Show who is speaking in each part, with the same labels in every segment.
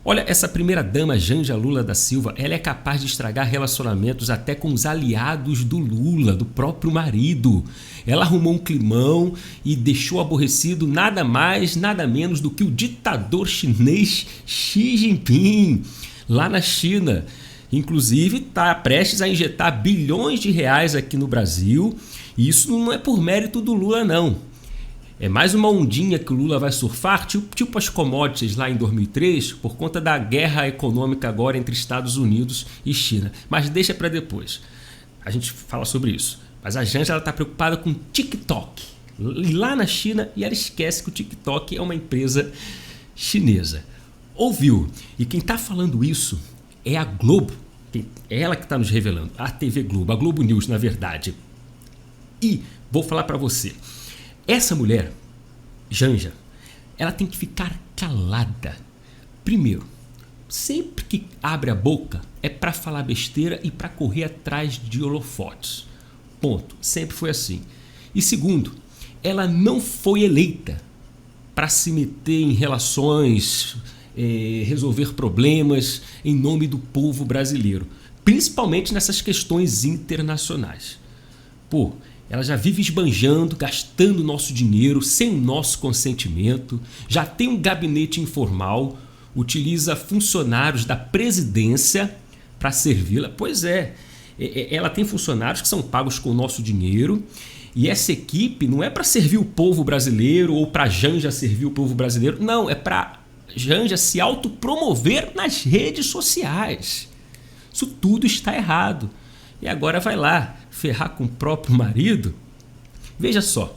Speaker 1: Olha, essa primeira-dama Janja Lula da Silva, ela é capaz de estragar relacionamentos até com os aliados do Lula, do próprio marido. Ela arrumou um climão e deixou aborrecido nada mais, nada menos do que o ditador chinês Xi Jinping, lá na China. Inclusive, está prestes a injetar bilhões de reais aqui no Brasil. E isso não é por mérito do Lula, não. É mais uma ondinha que o Lula vai surfar, tipo as commodities lá em 2003, por conta da guerra econômica agora entre Estados Unidos e China. Mas deixa para depois. A gente fala sobre isso. Mas a Janja está preocupada com o TikTok, lá na China, e ela esquece que o TikTok é uma empresa chinesa. Ouviu? E quem está falando isso é a Globo. É ela que está nos revelando, a TV Globo, a Globo News, na verdade. E vou falar para você. Essa mulher, Janja, ela tem que ficar calada. Primeiro, sempre que abre a boca é para falar besteira e para correr atrás de holofotes. Ponto. Sempre foi assim. E segundo, ela não foi eleita para se meter em relações, resolver problemas em nome do povo brasileiro, principalmente nessas questões internacionais. Pô, ela já vive esbanjando, gastando nosso dinheiro sem o nosso consentimento, já tem um gabinete informal, utiliza funcionários da presidência para servi-la. Pois é, ela tem funcionários que são pagos com o nosso dinheiro, e essa equipe não é para servir o povo brasileiro ou para Janja servir o povo brasileiro, não, é para Janja se autopromover nas redes sociais. Isso tudo está errado. E agora vai lá ferrar com o próprio marido? Veja só,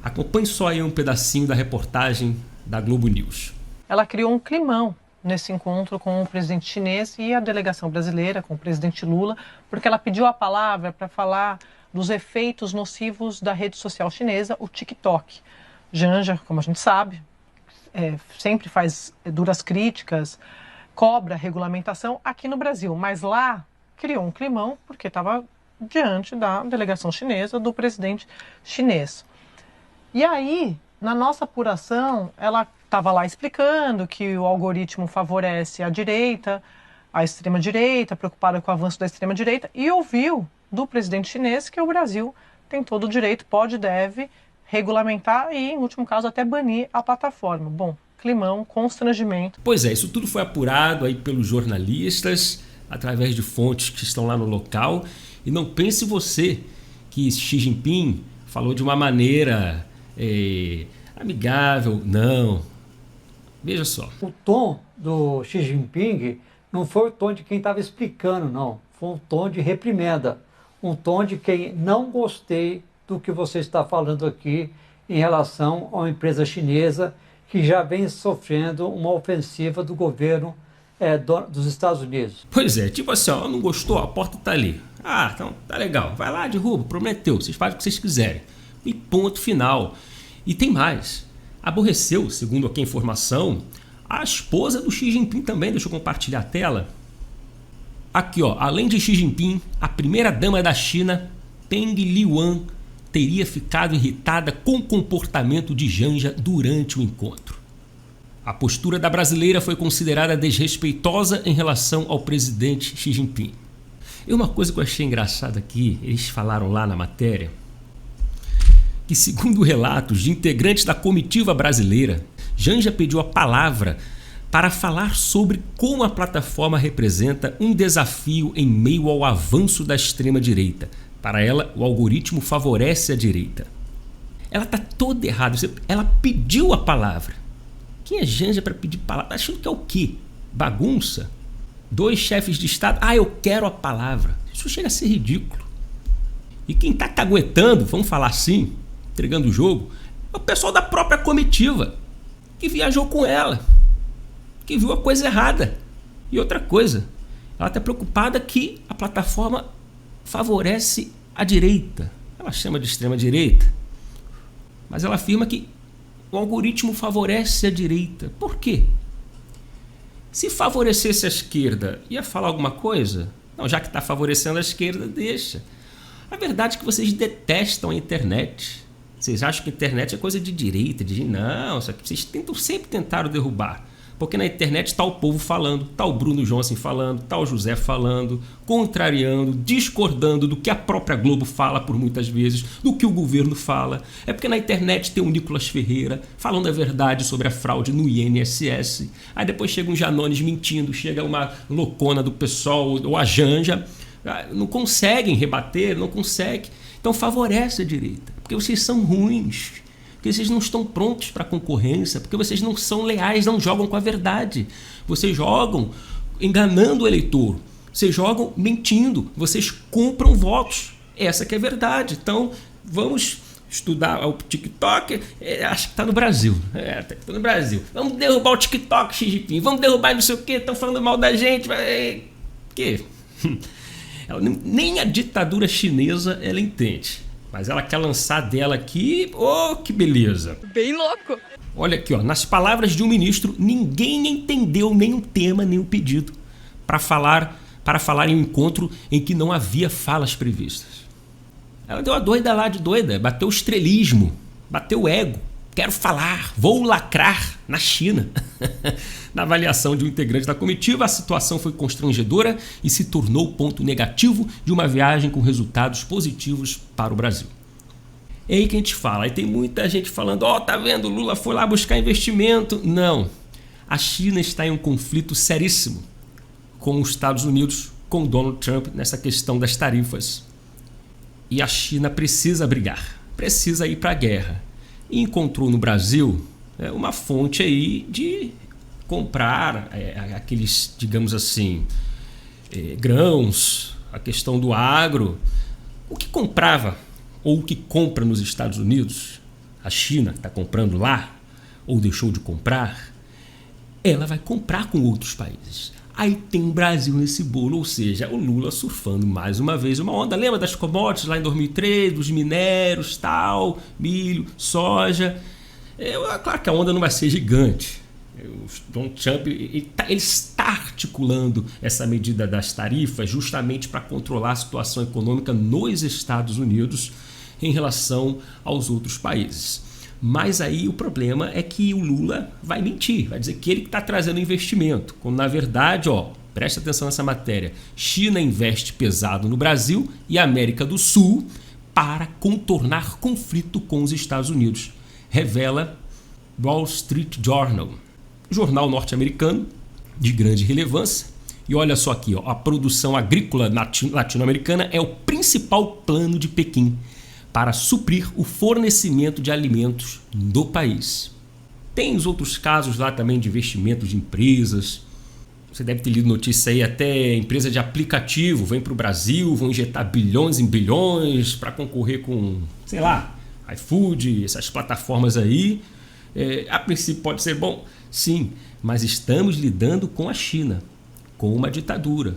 Speaker 1: acompanhe só aí um pedacinho da reportagem da Globo News.
Speaker 2: Ela criou um climão nesse encontro com o presidente chinês e a delegação brasileira, com o presidente Lula, porque ela pediu a palavra para falar dos efeitos nocivos da rede social chinesa, o TikTok. Janja, como a gente sabe, sempre faz duras críticas, cobra regulamentação aqui no Brasil, mas lá criou um climão porque estava diante da delegação chinesa, do presidente chinês. E aí, na nossa apuração, ela estava lá explicando que o algoritmo favorece a direita, a extrema-direita, preocupada com o avanço da extrema-direita, e ouviu do presidente chinês que o Brasil tem todo o direito, pode e deve regulamentar e, em último caso, até banir a plataforma. Bom, climão, constrangimento.
Speaker 1: Pois é, isso tudo foi apurado aí pelos jornalistas, através de fontes que estão lá no local. E não pense você que Xi Jinping falou de uma maneira amigável. Não. Veja só.
Speaker 3: O tom do Xi Jinping não foi o tom de quem estava explicando, não. Foi um tom de reprimenda. Um tom de quem não gostei do que você está falando aqui em relação a uma empresa chinesa que já vem sofrendo uma ofensiva do governo dos Estados Unidos.
Speaker 1: Pois é, tipo assim, ó, não gostou? A porta tá ali. Ah, então tá legal. Vai lá, derruba, prometeu. Vocês fazem o que vocês quiserem. E ponto final. E tem mais. Aborreceu, segundo aqui a informação, a esposa do Xi Jinping também. Deixa eu compartilhar a tela. Aqui, ó, além de Xi Jinping, a primeira-dama da China, Peng Liyuan, teria ficado irritada com o comportamento de Janja durante o encontro. A postura da brasileira foi considerada desrespeitosa em relação ao presidente Xi Jinping. E uma coisa que eu achei engraçada aqui, eles falaram lá na matéria, que segundo relatos de integrantes da comitiva brasileira, Janja pediu a palavra para falar sobre como a plataforma representa um desafio em meio ao avanço da extrema-direita. Para ela, o algoritmo favorece a direita. Ela está toda errada. Ela pediu a palavra. Quem é Janja para pedir palavra? Achando que é o quê? Bagunça? Dois chefes de Estado? Ah, eu quero a palavra. Isso chega a ser ridículo. E quem está caguetando, vamos falar assim, entregando o jogo, é o pessoal da própria comitiva, que viajou com ela, que viu a coisa errada. E outra coisa, ela está preocupada que a plataforma favorece a direita. Ela chama de extrema-direita, mas ela afirma que o algoritmo favorece a direita. Por quê? Se favorecesse a esquerda, ia falar alguma coisa? Não, já que está favorecendo a esquerda, deixa. A verdade é que vocês detestam a internet. Vocês acham que a internet é coisa de direita, Não, só que vocês sempre tentaram derrubar. Porque na internet está o povo falando, está o Bruno Johnson falando, está o José falando, contrariando, discordando do que a própria Globo fala por muitas vezes, do que o governo fala. É porque na internet tem o Nicolas Ferreira falando a verdade sobre a fraude no INSS. Aí depois chega um Janones mentindo, chega uma loucona do PSOL ou a Janja. Não conseguem rebater, não conseguem. Então favorece a direita, porque vocês são ruins. Porque vocês não estão prontos para a concorrência, porque vocês não são leais, não jogam com a verdade. Vocês jogam enganando o eleitor, vocês jogam mentindo, vocês compram votos. Essa que é a verdade. Então, vamos estudar o TikTok, acho que está no Brasil. Está no Brasil. Vamos derrubar o TikTok, Xi Jinping, vamos derrubar não sei o quê, estão falando mal da gente. Que? Nem a ditadura chinesa ela entende. Mas ela quer lançar dela aqui, que beleza.
Speaker 4: Bem louco.
Speaker 1: Olha aqui, nas palavras de um ministro, ninguém entendeu nem o tema, nem o pedido para falar em um encontro em que não havia falas previstas. Ela deu a doida lá de doida, bateu o estrelismo, bateu o ego. Quero falar, vou lacrar na China. Na avaliação de um integrante da comitiva, a situação foi constrangedora e se tornou ponto negativo de uma viagem com resultados positivos para o Brasil. É aí que a gente fala, aí tem muita gente falando, tá vendo, Lula foi lá buscar investimento. Não, a China está em um conflito seríssimo com os Estados Unidos, com Donald Trump nessa questão das tarifas. E a China precisa brigar, precisa ir para a guerra. E encontrou no Brasil uma fonte aí de comprar aqueles, digamos assim, grãos, a questão do agro. O que comprava ou o que compra nos Estados Unidos, a China está comprando lá, ou deixou de comprar, ela vai comprar com outros países. Aí tem o Brasil nesse bolo, ou seja, o Lula surfando mais uma vez uma onda. Lembra das commodities lá em 2003, dos minérios, tal, milho, soja? Claro que a onda não vai ser gigante. O Donald Trump ele está articulando essa medida das tarifas justamente para controlar a situação econômica nos Estados Unidos em relação aos outros países. Mas aí o problema é que o Lula vai mentir, vai dizer que ele está trazendo investimento, quando na verdade, preste atenção nessa matéria, China investe pesado no Brasil e América do Sul para contornar conflito com os Estados Unidos, revela Wall Street Journal, jornal norte-americano de grande relevância. E olha só aqui, a produção agrícola latino-americana é o principal plano de Pequim para suprir o fornecimento de alimentos do país. Tem os outros casos lá também de investimentos de empresas. Você deve ter lido notícia aí, até empresa de aplicativo vem para o Brasil, vão injetar bilhões em bilhões para concorrer com, sei lá, iFood, essas plataformas aí. A princípio pode ser bom, sim, mas estamos lidando com a China, com uma ditadura.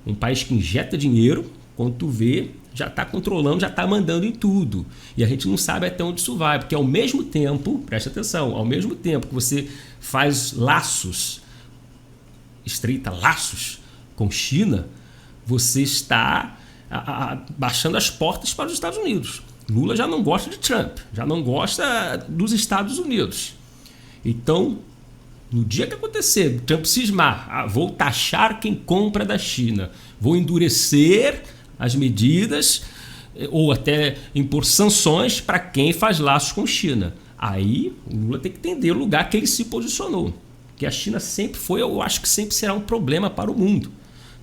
Speaker 1: Um país que injeta dinheiro, quando tu vê, já está controlando, já está mandando em tudo. E a gente não sabe até onde isso vai, porque ao mesmo tempo, preste atenção, ao mesmo tempo que você faz laços, estreita laços com China, você está baixando as portas para os Estados Unidos. Lula já não gosta de Trump, já não gosta dos Estados Unidos. Então, no dia que acontecer, Trump cismar, vou taxar quem compra da China, vou endurecer as medidas ou até impor sanções para quem faz laços com China. Aí o Lula tem que entender o lugar que ele se posicionou. Que a China sempre foi, eu acho que sempre será um problema para o mundo.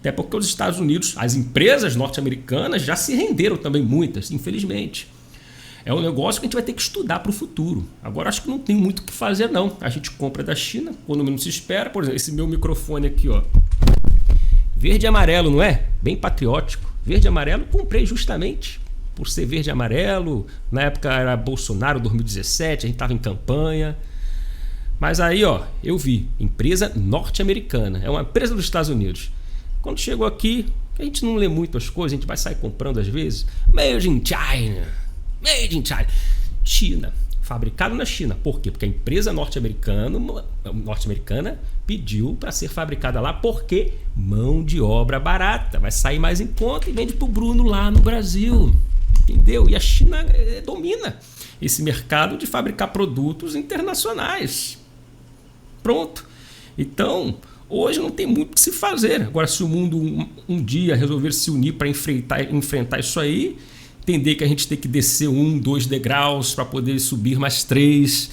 Speaker 1: Até porque os Estados Unidos, as empresas norte-americanas já se renderam também muitas, infelizmente. É um negócio que a gente vai ter que estudar para o futuro. Agora acho que não tem muito o que fazer não. A gente compra da China quando menos se espera. Por exemplo, esse meu microfone aqui, verde e amarelo, não é? Bem patriótico. Verde e amarelo comprei justamente por ser verde e amarelo. Na época era Bolsonaro, 2017, a gente estava em campanha. Mas aí, eu vi, empresa norte-americana, é uma empresa dos Estados Unidos. Quando chegou aqui, a gente não lê muito as coisas, a gente vai sair comprando às vezes. Made in China. Made in China. China. Fabricado na China. Por quê? Porque a empresa norte-americana pediu para ser fabricada lá porque mão de obra barata. Vai sair mais em conta e vende para o Bruno lá no Brasil. Entendeu? E a China domina esse mercado de fabricar produtos internacionais. Pronto. Então, hoje não tem muito o que se fazer. Agora, se o mundo um dia resolver se unir para enfrentar isso aí, entender que a gente tem que descer 1, 2 degraus para poder subir mais 3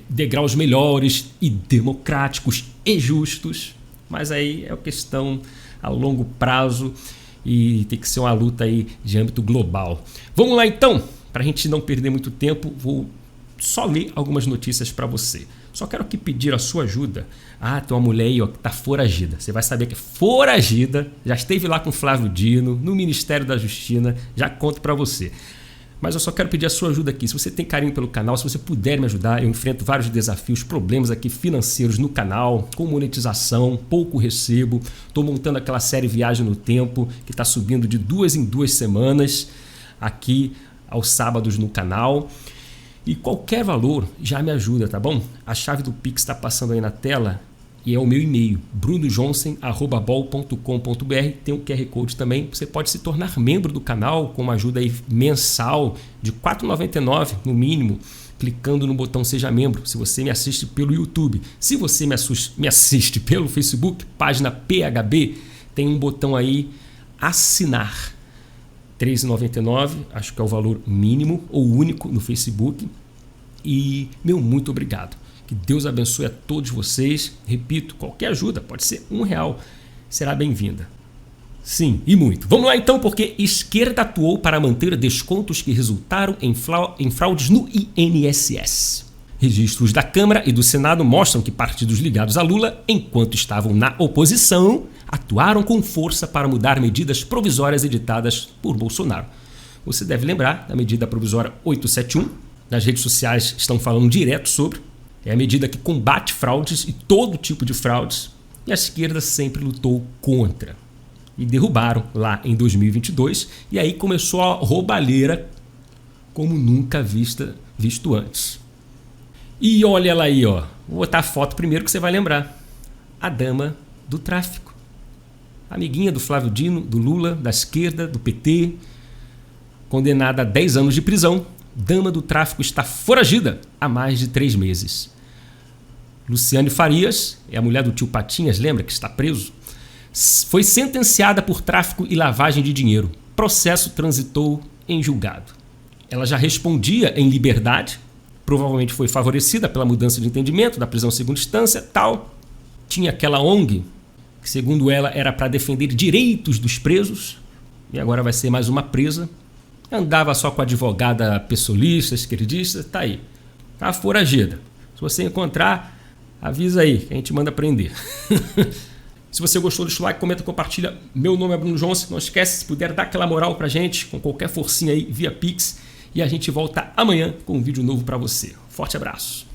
Speaker 1: degraus melhores e democráticos e justos. Mas aí é uma questão a longo prazo e tem que ser uma luta aí de âmbito global. Vamos lá então, para a gente não perder muito tempo, vou só ler algumas notícias para você. Só quero aqui pedir a sua ajuda. Tem uma mulher aí que está foragida. Você vai saber que é foragida. Já esteve lá com o Flávio Dino, no Ministério da Justiça. Já conto para você. Mas eu só quero pedir a sua ajuda aqui. Se você tem carinho pelo canal, se você puder me ajudar, eu enfrento vários desafios, problemas aqui financeiros no canal, com monetização, pouco recebo. Estou montando aquela série Viagem no Tempo, que está subindo de 2 em 2 semanas aqui aos sábados no canal. E qualquer valor já me ajuda, tá bom? A chave do Pix está passando aí na tela e é o meu e-mail, brunojohnson@bol.com.br. Tem um QR Code também. Você pode se tornar membro do canal com uma ajuda aí mensal de R$ 4,99 no mínimo, clicando no botão Seja Membro, se você me assiste pelo YouTube. Se você me assiste pelo Facebook, página PHB, tem um botão aí, Assinar. R$ 3,99, acho que é o valor mínimo ou único no Facebook. E meu muito obrigado. Que Deus abençoe a todos vocês. Repito, qualquer ajuda, pode ser R$1, será bem-vinda. Sim, e muito. Vamos lá então, porque esquerda atuou para manter descontos que resultaram em fraudes no INSS. Registros da Câmara e do Senado mostram que partidos ligados a Lula, enquanto estavam na oposição, atuaram com força para mudar medidas provisórias editadas por Bolsonaro. Você deve lembrar da medida provisória 871, nas redes sociais estão falando direto sobre, é a medida que combate fraudes e todo tipo de fraudes, e a esquerda sempre lutou contra. E derrubaram lá em 2022, e aí começou a roubalheira como nunca visto antes. E olha ela aí, ó. Vou botar a foto primeiro que você vai lembrar. A dama do tráfico. Amiguinha do Flávio Dino, do Lula, da esquerda, do PT. Condenada a 10 anos de prisão. Dama do tráfico está foragida há mais de 3 meses. Luciane Farias, é a mulher do tio Patinhas, lembra que está preso? Foi sentenciada por tráfico e lavagem de dinheiro. Processo transitou em julgado. Ela já respondia em liberdade. Provavelmente foi favorecida pela mudança de entendimento da prisão segunda instância, tal. Tinha aquela ONG, que segundo ela era para defender direitos dos presos, e agora vai ser mais uma presa. Andava só com a advogada pessoalista, esquerdista, tá aí. Tá foragida. Se você encontrar, avisa aí, que a gente manda prender. Se você gostou, deixa o like, comenta, compartilha. Meu nome é Bruno Johnson. Não esquece, se puder, dar aquela moral pra gente, com qualquer forcinha aí, via Pix. E a gente volta amanhã com um vídeo novo para você. Forte abraço.